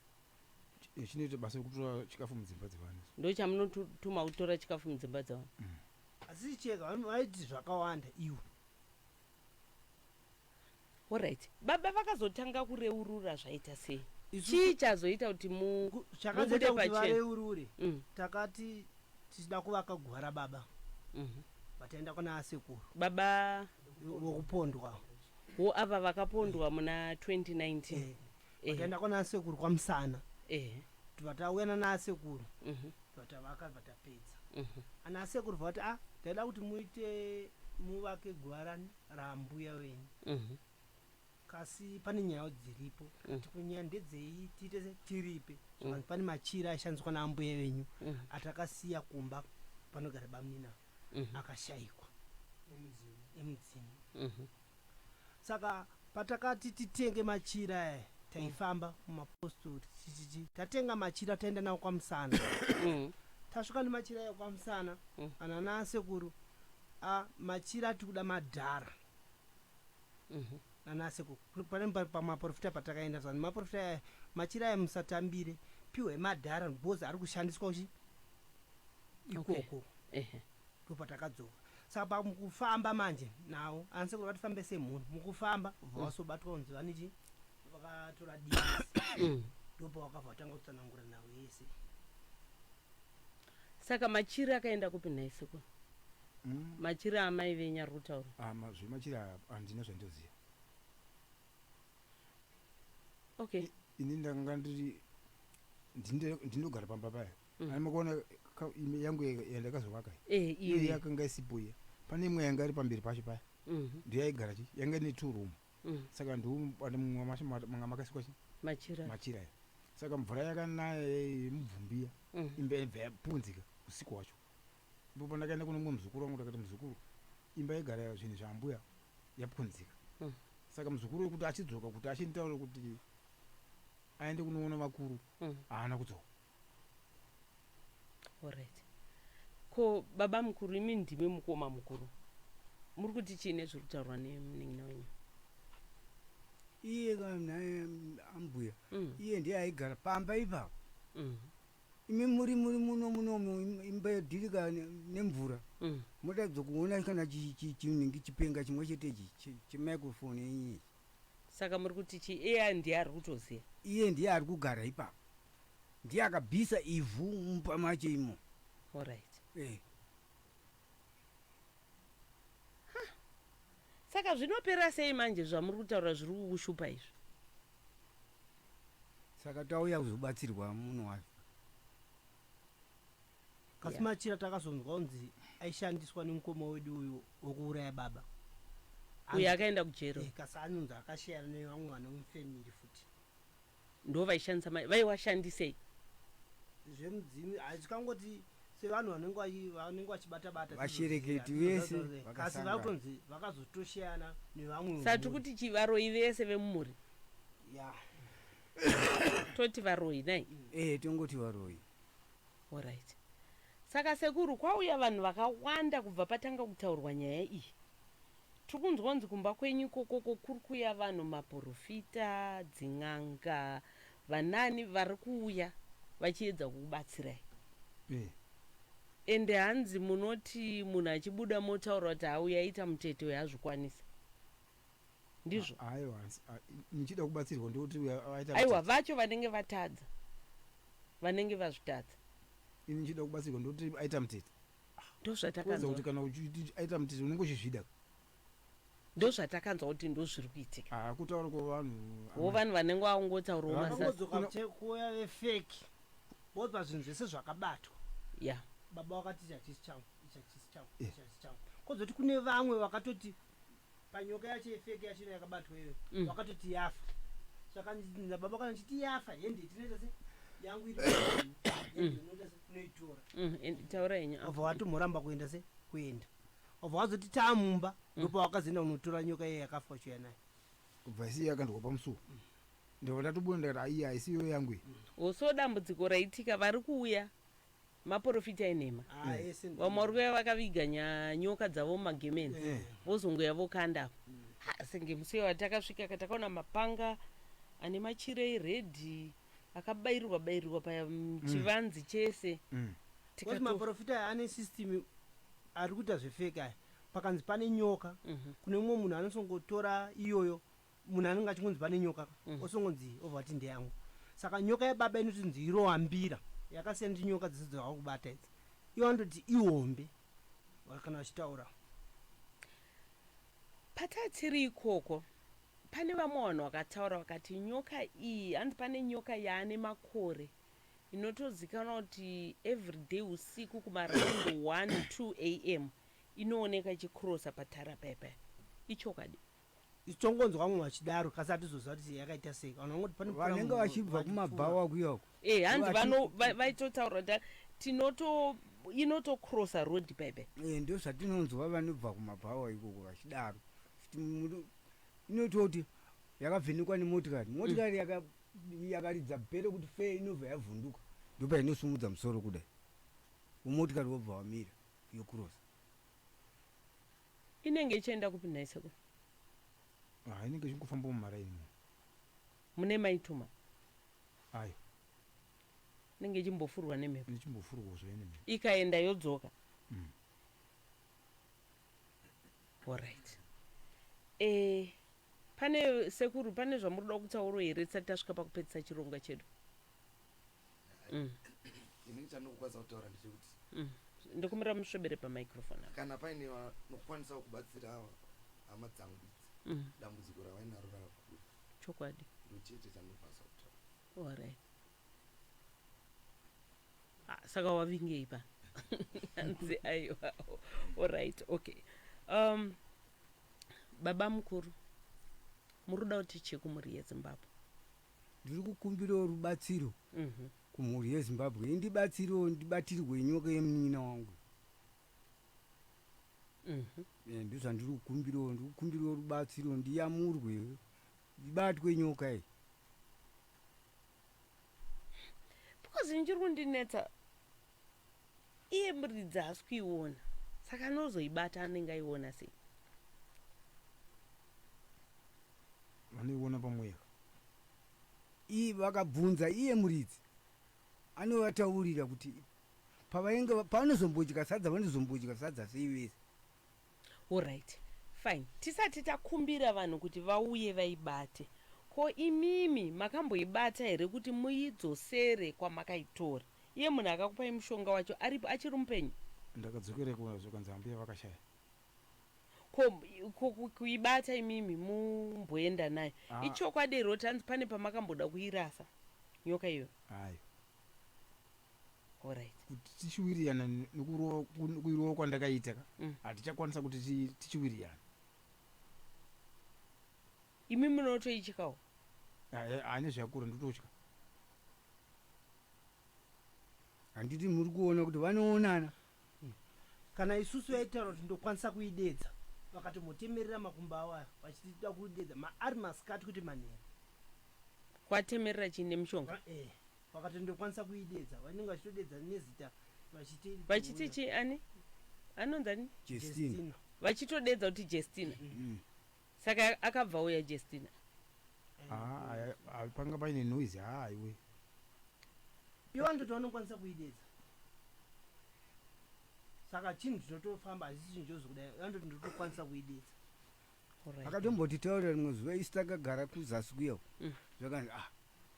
chinoita basa rekutora chikafu mudzimba dzevanhu ndo chamunotuma kutora chikafu mudzimba dzevanhu asi cheka vaiti zvakawanda iwe alright baba vakazotanga kureurura zvaita sei chii chazoita kuti chakazoita kuti vareurure takati tichida kuvaka gwara baba vataenda kuna asekuru baba wokupondwa ava vakapondwa muna 2019 vataenda kuna asekuru kwamusana vatauya naasekuru vatavaka vatapedza ana asekuru vati taida kuti muite muvake gwara rambuya wenyu kasi pane nyaya dziripo tikunyaya ndedzei tiite tiripe pane machira aishandiswa naambuya venyu atakasiya kumba panogara bamunina akashayikwa emudzimu saka patakati titenge machira aya taifamba mumapostori tatenga machira taenda nawo kwamusana tasvika nemachira aya kwamusana ana naasekuru machira tikuda madhara nanasekuru pane pamaprofita patakaenda zani maprofita aya machira aya musatambire piwe madhara bhozi ari kushandiswa uchi ikoko ndopatakadzoka saka pamukufamba manje nawo anasekuru vatifambe semhunu mukufamba vasobatwa kunzi vanichi vakatora divisi ndopa wakabva watanga kutsanangura nawo yese. Saka machira akaenda kupi naisiko? Machira amai venyari kutaura. Machira handina zvandoziva. Okay. Ini ndanga ndiri ndinogara pamba paya. Anokuona ime yangu yandakazovaka. Iyo yakanga isipo iya. Pane imwe yanga iri pamberi pacho paya. Ndiyo yaigara chi yanga ine 2 room. Saka pane mumwe manga makasikwa chi machira. Saka mvura yakanaya yemubvumbiya imba yabva yapunzika usiku wacho. Ndipo ndakaenda kune mumwe muzukuru wangu ndakati muzukuru imba yagara zvinhu zvambuya yapunzika. Saka muzukuru wekuti achidzoka kuti achintaura kuti aende kunoona vakuru haana kudzoka. Alright. Ko baba mukuru imi ndimi mukoma mukuru. Muri kuti chine zviri kutaurwa nemuning'ina wenyu? Iye naye ambuya iye ndiye aigara pamba ipapo. Imi muri muno imba yodhirika nemvura. Motadza kuona kana chinenge chipenga chimwe chete chemicrophone yenyu. Saka muri kuti iye ndiye ari kutoziya? Iye ndiye ari kugara ipapo. Ndiye akabvisa ivhu mupamache imo. Alright. Saka zvinopera sei manje zvamuri kutaura zviri kukushupa izvi? Saka tauya kuzobatsirwa muno wacho. Kasi machira takazonzwa kunzi aishandiswa nemukoma wedu uyu wekuuraya baba. Uyu akaenda kujero. Kasi anonzi akashayana nevamwe vane mufemiri futi. Ndo vaishandisa vaiwashandisei? Zvemudzimi hazvikangoti sevanhu vanenge vachibata-bata vashereketi vese kasi vakutonzi vakazotoshayana nevamwe. Sati kuti chivaroi vese vemumuri? Toti varoi nai? Tongoti varoi. Alright. Saka Sekuru kwauya vanhu vakawanda kubva patanga kutaurwa nyaya iyi. Tiri kunzwa kunzi kumba kwenyu kokoko kuri kuuya vanhu maprofita, dzin'anga, vanani vari kuuya vachiedza kukubatsirai. Ende hanzi munoti munhu achibuda motaura kuti auya aita mutete weyazvikwanisa. Ndizvo? Aiwa, nichida kubatsirwa ndokuti aita. Aiwa, vacho vanenge vatadza. Vanenge vazvitadza. Ini nichida kubatsirwa ndokuti aita mutete. Ndozvatakanzwa kuti kana uchiti aita mutete unenge uchizvida. Ndozvatakanzwa kuti ndozviri kuitika. Kutaura kwavanhu. Vanhu vanenge vaongotaurawo masasa. Kuuya vefeki. Bozva zvinhu zvese zvakabatwa. Baba wakati ichachisi changu. Kozoti kune vamwe vakatoti panyoka yacho yefeki yachino yakabatwa iyo vakatoti yafa. Saka baba kanachiti yafa yende tinoita se yangu iri inoita se kunoitora. Taura yenyu. Obva watomuramba kuenda se kuenda. Obva wazoti taamumba ndopa wakazoenda kunotora nyoka iye yakafa chiya naye. Kubva isi yakandwa pamusuwo. Ndo ndatobunda kuti aiyi aisiyo yangu iyi. So dambudziko raitika vari kuuya maprofita enhema. Vamwe vari kuuya vakaviga nyoka dzavo mumagemeni vozongoya vokanda. Senge musi watakasvika takaona mapanga ane machira eredhi akabayirirwa pachivanzi chese. Kuti maprofita ane system ari kuita zvefeki aya. Pakanzi pane nyoka kune mumwe munhu anosongotora iyoyo munhu anenge achingonzi pane nyoka osongonzi ovati ndeyangu. Saka nyoka yebaba inotinzi irohambira yakasiyana tinyoka dzese dzavakubata idzi. Iwo anototi ihombe kana vachitaura. Patatsiri ikoko pane vamwe vanhu vakataura vakati nyoka iyi hanzi pane nyoka yaane makore inotozikanwa kuti everyday usiku kumaraundi 1-2 am inooneka ichikrosa patara paipai. Ichokadi? Ichongonzwa vamwe vachidaro kasi hatizoziva kuti yakaita sei. Vanenge vachibva kumabhawa kuyako. Hanzi vaitotaura kuti inotokrosa road paipai. Ndio zvatinonzwa vanobva kumabhawa ikoko vachidaro. Inototi yakavhenekwa nemotikari. Motikari yakaridza bhero kuti fe inobva yavhunduka. Ndopa inosumudza musoro kudai. Motikari wobva wamira yokrosa. Inenge ichienda kupi naiseko? Inenge ichingofamba mumaraini. Mune maituma? Ayo. Inenge ichimbofurwa nemhepo? Ichimbofurwa zvene nemhepo. Ikaenda yodzoka? Alright. Pane Sekuru, pane zvamuri kuda kutaura here tisati tasvika pakupedzisa chirongwa chedu? inenge chandinokwanisa kutaura ndechekuti ndikumira musvebere pamicrophone apa. kana paine vanokwanisawo kubatsira hama dzangu idzi dambudziko ravainaro rakakura chokwadi ndochete chandinokwanisa kutaura. Alright. Saka wavingei pa. Hanzi aiwa. Alright, okay. Baba mukuru. Muruda kuti chiku muri yeZimbabwe. Ndiri kukumbirawo rubatsiro kumhuri yeZimbabwe. Ndibatirwe nyoka yemunina wangu. Ndizvo ndiri kukumbirawo rubatsiro ndiyamurwe. Ndibatwe nyoka iyi. Because ndiri kundinetsa iye muridzi hasi kuiona. Saka anozoibata anenge aiona sei. Vanoiona pamweya. Iye vakabvunza iye muridzi anovataurira kuti pavanozombodya sadza vanozombodya sadza sei vese. Alright, fine. Tisati takumbira vanhu kuti vauye vaibate. Ko imimi makamboibata here kuti muidzosere kwamakaitora? Iye munhu akakupai mushonga wacho aripo achiri mupenyu? Ndakadzokera kuzokanzi hambi yavakashaya. Ko kuibata imimi mumboenda nayo. Ichokwadi rotanzi pane pamakamboda kuirasa nyoka iyo. Hayi. Alright. Kuti tichiwirirana nekuirowa kwandakaita hatichakwanisa kuti tichiwirirana. Imi munotoichikawo? Hane zvakura ndototya. Handiti muri kuona kuti vanoonana. Kana isusu yaitaura kuti ndokwanisa kuidedza vakati motemerera makumbo awaya vachitida kuidedza ari masikati kuti manheru kwatemerera chine mushonga vakati ndokwanisa kuidedza vanenge vachitodedza nezita vachiti chi ani anonzi ani Jestina. vachitodedza kuti Jestina. Saka akabva uya Jestina. Panga paine noise haiwe. ivo ndoti vanokwanisa kuidedza saka chinhu chinotofamba hazisi chinhu chozokudai vandoti ndotokwanisa kuidedza. Akatombotitaurira rimwe zuva isi takagara kuzasi kuyawo zvakanzi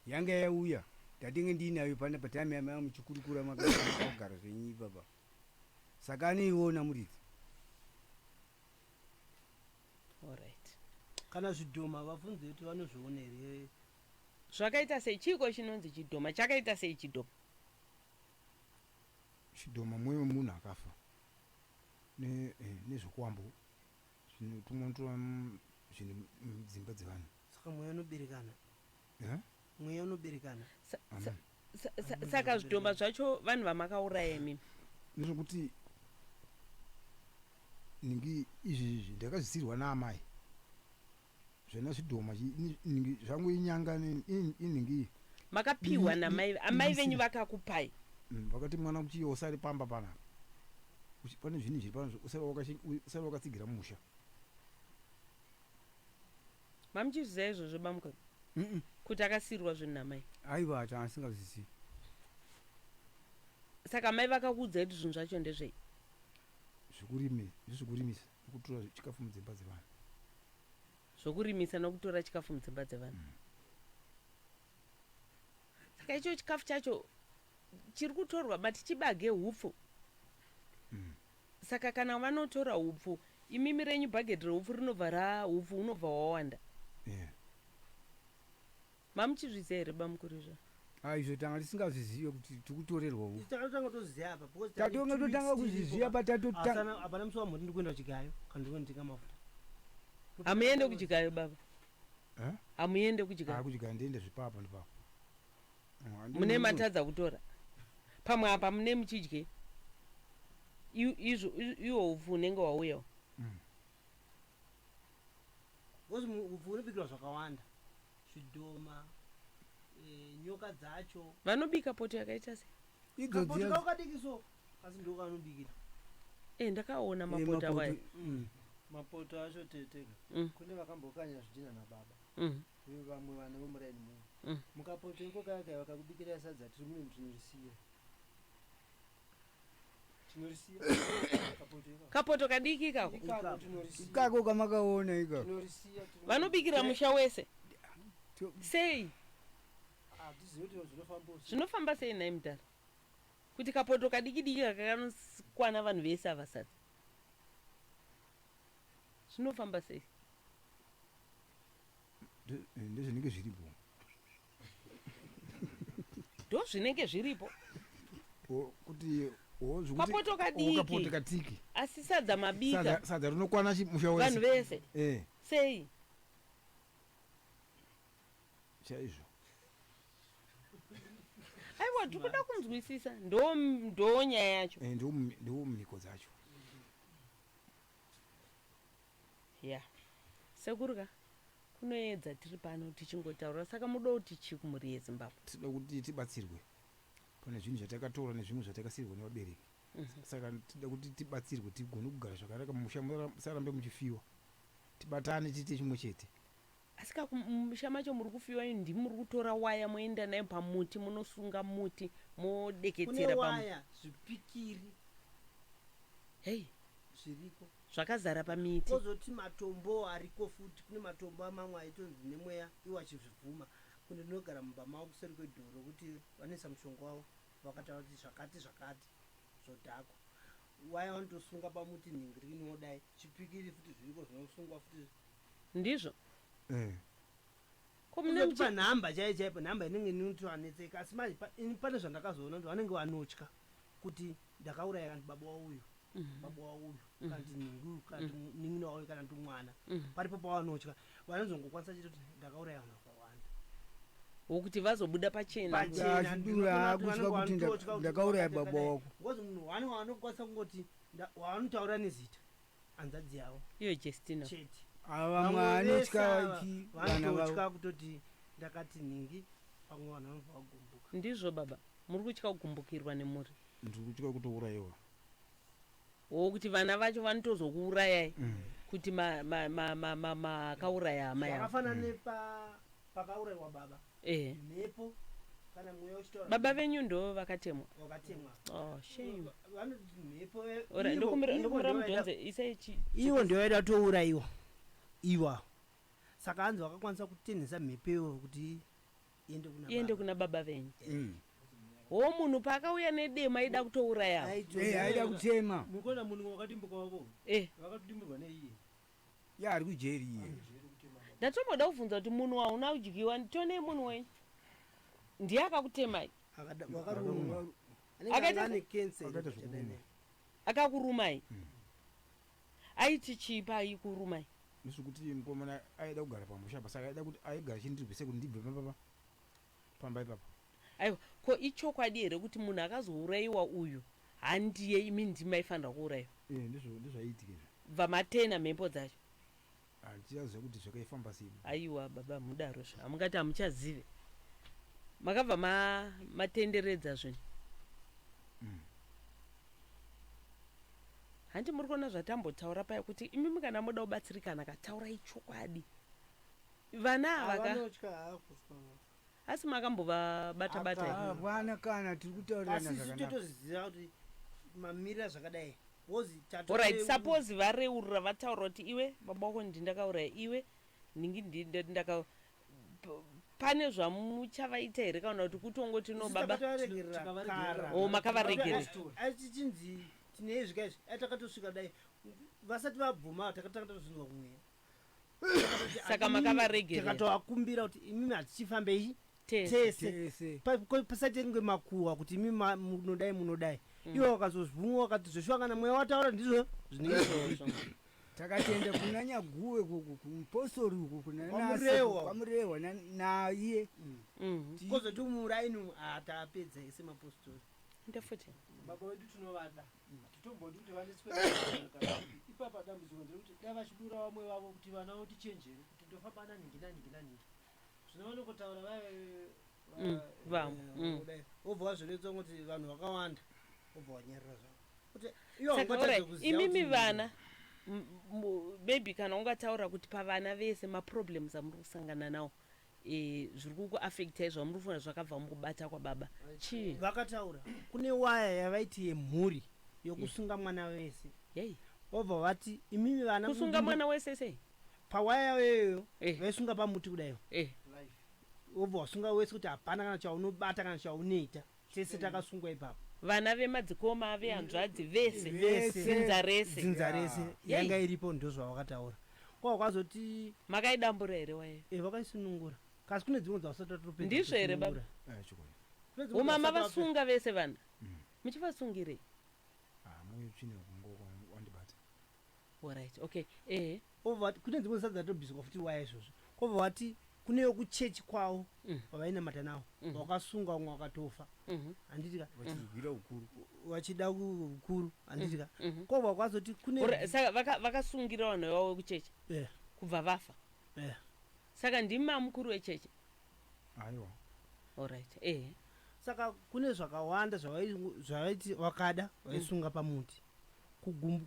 yanga yauya ndatenge ndiinayo pane patamiamaya muchikurukura makagara zvenyu ipapa saka anoiona muridzi. Alright. Kana zvidhoma vabvunze kuti vanozviona here zvakaita sei chiko chinonzi chidhoma chakaita sei chidhoma? Chidhoma mweya wemunhu akafa nezvokuambo zvinotumwa zvine dzimba dzevanhu. saka mweya unoberekana. Mweya unoberekana. Saka zvidhoma zvacho vanhu vamakauraya imimi. Nezvokuti ningi izvi ndakazvisirwa naamai zvena zvidhoma zvangu inyanga iningi makapiwa namai amai venyu vakakupai. Vakati mwana kuchiyosa ari pamba panapa pane zvinhu zviri pano usava wakatsigira mumusha. Mamuchizviziva izvozvo bamukuru kuti akasirwa zvinhu namai? Aiva hata asingazvizivi. Saka mai vakakuudza kuti zvinhu zvacho ndezvei? Zvekurimisa nokutora chikafu mudzimba dzevanhu. Zvokurimisa nokutora chikafu mudzimba dzevanhu. Saka icho chikafu chacho chiri kutorwa bati chibage hupfu. Saka kana vanotora hupfu imimi renyu bhageti rehupfu rinobva hupfu unobva wawanda. Mamuchizviziva here bamukuru izvo? Izvo tanga tisingazvizive kuti tikutorerwa hupfu. Takatanga toziva apa tatonga totanga kuzviziva hapana musi wamhuri ndiri kuenda kuchigayo kana ndiri kunotenga mafuta. Hamuende kuchigayo baba? Hamuende kuchigayo? Kuchigayo ndiende zvipapa ndipapo. Mune matadza kutora pamwe apa mune muchidye iwo hupfu unenge wauyawo. Kozi hupfu unobikirwa zvakawanda zvidhoma nyoka dzacho. Vanobika poto yakaita sei? Kapoto kaukadikiso asi ndoko anobikira. Ndakaona mapoto awaya. Mapoto acho teteka kune vakambokanya zvidhina nababa vamwe vana vomuraini mumwe mukapoto iko kaya vakakubikira sadza tiri mune kapoto kadiki kako ikako kamakaona ikako vanobikira musha wese sei? hatizivi kuti zvinofamba zvinofamba sei naye mutara kuti kapoto kadiki kakanoswana vanhu vese avasadza zvinofamba sei ndezvinenge zviripo ndo zvinenge zviripo kuti kapoto kadiki asi sadza mabika sadza rinokwana musha vanhu vese sei chaizvo aiwa tikuda kunzwisisa ndo nyaya yacho ndiwo mhiko dzacho ya sekurya kunoedza tiri pano tichingotaura saka muda kuti chikumuri yezimbabwe tinoda kuti tibatsirwe pane zvinhu zvatakatora nezvimwe zvatakasirwa nevabereki saka tinoda kuti tibatsirwe tigone kugara zvakanaka mumusha musarambe muchifiwa tibatane tiite chimwe chete asi mumusha macho muri kufiwa ndi muri kutora waya moenda naye pamuti munosunga muti modeketera waya zvipikiri hei zviriko zvakazara pamiti kozoti matombo ariko futi kune matombo amamwe aitonzi nemweya iwo achizvibvuma kune ndinogara mumba mavo kuseri kwedhoro kuti vanisa mushonga wavo vakataura kuti zvakati zvodhakwa waya vanotosunga pamuti nhingirini wodai chipikiri futi zviriko zvinosungwa futi ndizvo panhamba chaipo nhamba inenge noti vanetseka asi manje pane zvandakazoona kuti vanenge vanotya kuti ndakauraya kanti baba wauyu kanti ningu kanti ningina wauyu kana ndi mwana paripo pavanotya vanozongokwanisa chiti kuti ndakauraya vanhu vakawanda wokuti vazobuda pachena kutya kuti ndakauraya baba wako ngozi munhu wanenge vanokwanisa kungoti wanotaura nezita hanzvadzi yavo iyo Jestina chete vamwe vanotya kutoti ndakati ningi pamwe vanhu vanobva vagumbuka ndizvo baba muri kutya kugumbukirwa nemuri ndiri kutya kutourayiwa wokuti vana vacho vanotozokuurayai kuti makauraya hama yavo zvakafanana nepakaurayiwa baba mhepo kana mweya uchitora baba venyu ndo vakatemwa shame ndokumbira mudhonze isaichi iwo ndio vaida tourayiwa iwa saka hanzi vakakwanisa kutenhesa mhepeyo kuti iende kuna baba venyu munhu paakauya nedema aida kutouraya aida kutema mukona munhu wakatimbuka wavo vakatotimbirwa neiye ari kujeri iye ndatomboda kubvunza kuti munhu hauna kudyiwa nditone munhu wenyu ndiye akakutemai akakurumai aiti chipa aikurumai nezvekuti mukomana aida kugara pamusha saka aida kuti aigara chindirwise kuti ndibve pamba ipapa aiwa ko ichokwadi here kuti munhu akazourayiwa uyu handiye imi ndima aifanira kuurayiwa ndizvaiitika bva matena mhepo dzacho handichaziva kuti zvakaifamba sei aiwa baba mudarozvo hamungati hamuchazive makabva matenderedza zvinhu handi muri kuona zvatambotaura paya kuti imi kana muda kubatsirikana kataura ichokwadi vana ava asi makambovabata vana kana tiri kutauriratotoziva kuti mamirira zvakadai orit suppose vareurura vataura kuti iwe baba wako ndindakauraya iwe ningi ndaka pane zvamuchavaita here kana kuti kutongoti no baba makavaregere achinzi tinei zvika izvi atakatosvika dai vasati vabvuma takatatozvinzwa kumweya saka makavaregere takatovakumbira kuti imimi hatichifambei tese pasati ringe makuhwa kuti imi munodai iwo wakazozvumwa wakati zvoshuwa kana mweya wataura ndizvo zvinenge takatenda kuna nyaguwe kumupostori uku kwamurewa naye kozoti muraini atapedza ese mapostori ndefuti baba vedu tinovada titomboti kuti vaneswe ipapa dambudziko nderekuti dai vachidura vamwe vavo kuti vana voti chenjere kuti ndofamba naningi zvino vanokotaura vobva vazviretsa kuti vanhu vakawanda vobva vanyarira zvavo kuti imimi vana maybe kana ungataura kuti pavana vese maproblems amuri kusangana nawo zviri kukuafectai zvamuri kufunga zvakabva mukubata kwababa chii vakataura kune waya yavaiti yemhuri yokusunga mwana wese vobva vati imimi vana kusunga mwana wese sei pawaya yaveyo vaisunga pamuti kudaiwo wobva wasunga wese kuti hapana kana chaunobata kana chaunoita tese takasungwa ipapo vana vemadzikoma vehanzvadzi vese Vese. dzinza rese dzinza rese Yeah. yanga iripo ndo zvavakataura kwa kwazoti makaidambura here waye vakaisvinungura kasi kune dzimwe dzavasati vatopedza Ndizvo here, baba? kusunungura. chikoni Kune dzimwe umama dzavasati vasunga vese vana Mm. muchivasungirei muchine kungo wandibata alright okay Over kune dzimwe zisati dzatobviswa futi waya izvozvo kwobva wati kune yokuchechi kwavo vavainamata navo vakasunga umwe wakatofa handitika vachirwira ukuru vachida ukuru handitika kwobva kwazoti kune saka vakasungira vanhu vavo vekuchechi Eh, kubva vafa eh. saka ndima mukuru wechechi aiwa alright saka kune zvakawanda zvavaiti vakada vaisunga pamuti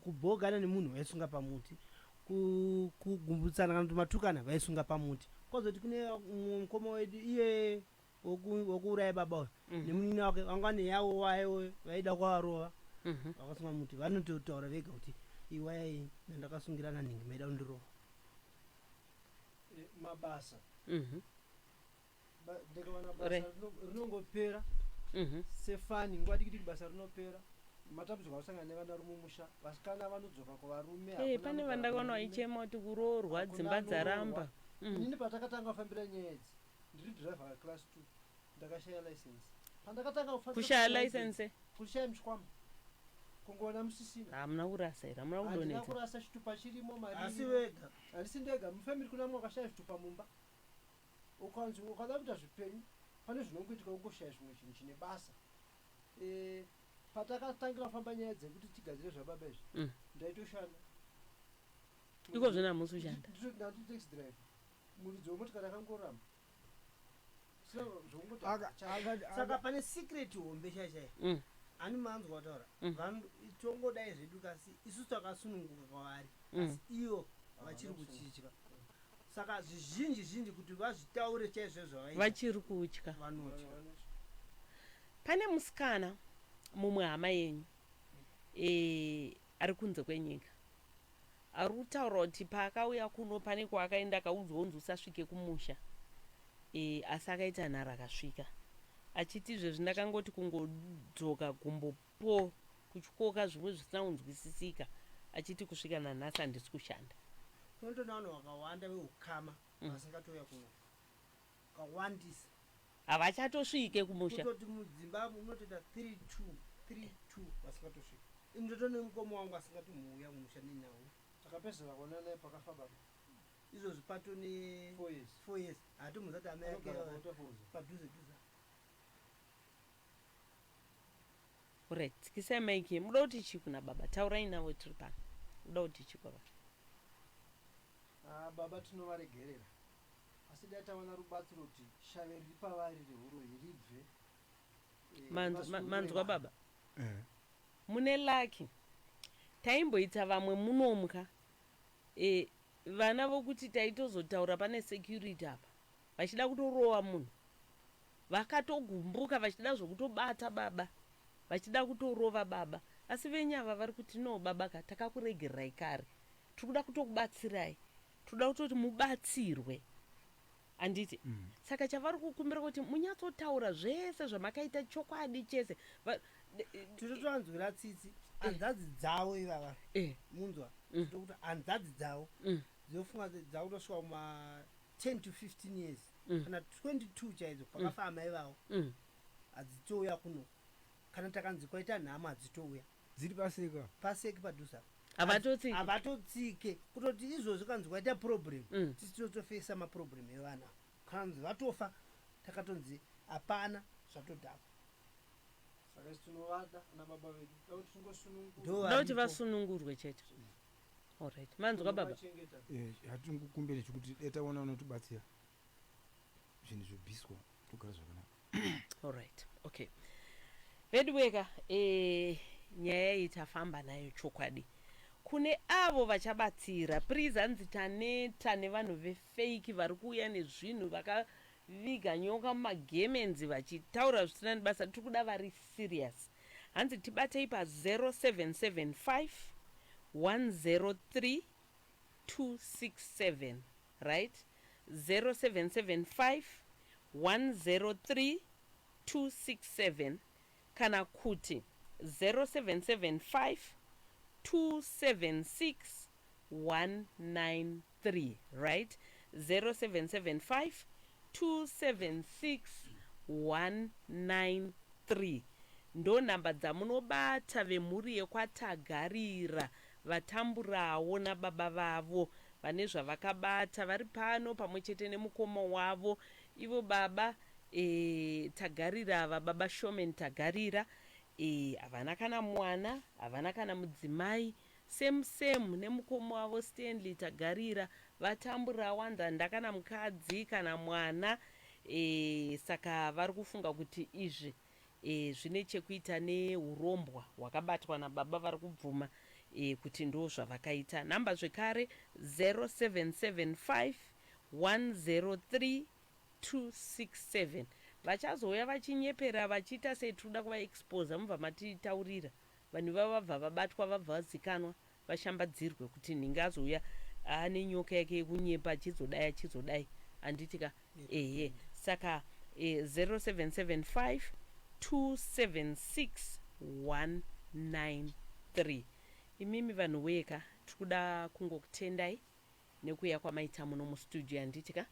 kubhogana nemunhu vaisunga pamuti kugumbutsana kana kuti matukana vaisunga pamuti kwazoti kune mukoma wedu iye wokuuraya baba uyu nemunini wake vanga neyavo wayo vaida kwavarova vakasunga muti vanototaura vega kuti iwaya iyi ndandakasungirana nhingi maida kundirova mabasa Mhm. ndikawana Re. basa rinongopera Mhm. sefani nguva diki diki basa rinopera matambudziko akusangana nevanarume musha vasikana vanodzoka kuvarume Pane vandakaona vaichema kuti kuroorwa dzimba dzaramba inini patakatanga kufambira nyaya idzi ndiri dhiraivha kaclass 2 ndakashaya license pandakatanga kushaya license kushaya mishikwama kungoona musisina hamuna kurasa here hamuna handina kudoneta kurasa chitupa chirimo mari asi vega handisi ndega mufamiri kuna mwe wakashaya zvitupa mumba ukanzi ukada kuita zvipenyu pane zvinongoitika ungoshaya zvimwe chinhu chine basa patakatangira kufamba nyaya dzekuti tigadzire zvababa izvi ndaitoshanda iko zvino hamusi kushanda ndanditi taxi driver muridzi wemotikari akangoramba saka pane secret hombe shaishai ani manzwa kutaura vanhu tongodai zvedu kasi isusu takasununguka kwavari asi ivo vachiri kuchitya saka zvizhinji zhinji kuti vazvitaure chaizvo zvavaita vachiri kutya vanotya pane musikana mumwe hama yenyu ari kunze kwenyika ari kutaura kuti paakauya kuno pane kwaakaenda akaudzwa unzi usasvike kumusha asi akaita nhara akasvika achiti izvezvi ndakangoti kungodzoka gumbopo kuchikoka zvimwe zvisina kunzwisisika achiti kusvika nanhasi handisi kushanda unotona vanhu vakawanda veukama vasingatoya kuno vakawandisa havachatosvike kumusha kutoti mudzimba munotoita 32 vasingatosvika inototone mukoma wangu asingatomuuya kumusha nenyawu takapedzera kuona naye pakafa baba izvozvi pato ne 4 years hatomuzati hama yake padhuze dhuze right tsikisai maiki muda kuti chi kuna baba taurai navo tiri pano muda kuti chi kwava baba tinovaregerera asi dai tawana rubatsiro kuti shave riri pavari rehuro ribve manzwa baba mune laki taimboita vamwe munomka vana vokuti taitozotaura pane security apa vachida kutorova munhu vakatogumbuka vachida zvokutobata baba vachida kutorova baba asi venyava vari kuti no baba ka takakuregererai kare tiri kuda kutokubatsirai toda kutoti mubatsirwe handiti saka chavari kukumbira kuti munyatsotaura zvese zvamakaita chokwadi chese titotoanzwira tsitsi hanzvadzi dzavo ivava munzwa tokuti hanzvadzi dzavo dzinofunga dzakutosvika kuma 10 to 15 years kana 22 chaidzo pakafa amai vavo hadzitouya kuno kana takanzi kwaita nhama hadzitouya dziri paseka paseki padhusa havatotsike kutoti izvozvo kanzi kwaita problem tisitotofesa maproblem evana kanzi vatofa takatonzi hapana zvatodhakwa saka isi tinovada ana baba vedu dauti tingosunungura ndoda kuti vasunungurwe chete alright manzwa baba hatingokumbeni chekuti detaona unotibatsira zvinhu zvobhiswa togara zvakanaka alright okay vedweka nyaya iyi tafamba nayo chokwadi kune avo vachabatsira please hanzi taneta nevanhu vefake vari kuuya nezvinhu vakaviga nyoka mumagemenzi vachitaura zvisina nebasa tiri kuda vari serious hanzi tibatei pa0775 103 267 right 0775 103 267 kana kuti 0775 276 193, right? 0775 276 193 ndo nhamba dzamunobata vemhuri yekwatagarira vatamburawo nababa vavo vane zvavakabata vari pano pamwe chete nemukoma wavo. Ivo baba tagarira ava baba shomen tagarira havana kana mwana, havana kana mudzimai, same nemukoma wavo Stanley tagarira vatambura wanda ndakana mukadzi kana mwana. Saka vari kufunga kuti izvi zvine chekuita neurombwa hwakabatwa nababa vari kubvuma kuti ndo zvavakaita. Namba zvekare 0775 103 267. Vachazouya vachinyepera vachiita setuda kuvaexposa mubva matitaurira vanhu vava vabva vabatwa vabva vazikanwa vashambadzirwe kuti nhingi azouya nenyoka yake yekunyepa achizodai handitika ehe. Saka 0775 276 193. Imimi vanhu weka tikuda kungokutendai nekuya kwamaita muno mustudio handitika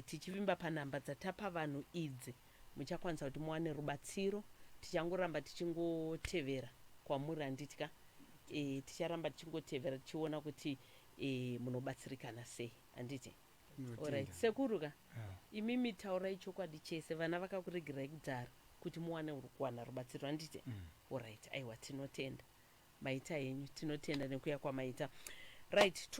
tichivimba panhamba dzatapa vanhu idzi muchakwanisa kuti muwane rubatsiro. Tichangoramba tichingotevera kwamuri handitika ticharamba tichingotevera tichiona kuti munobatsirikana sei handiti. Alright, Sekuru ka imimi taurai chokwadi chese vana vakakuregerai kudhara kuti muwane kuwana rubatsiro handiti. Alright, aiwa tinotenda maita yenyu, tinotenda nekuya kwamaita. Right.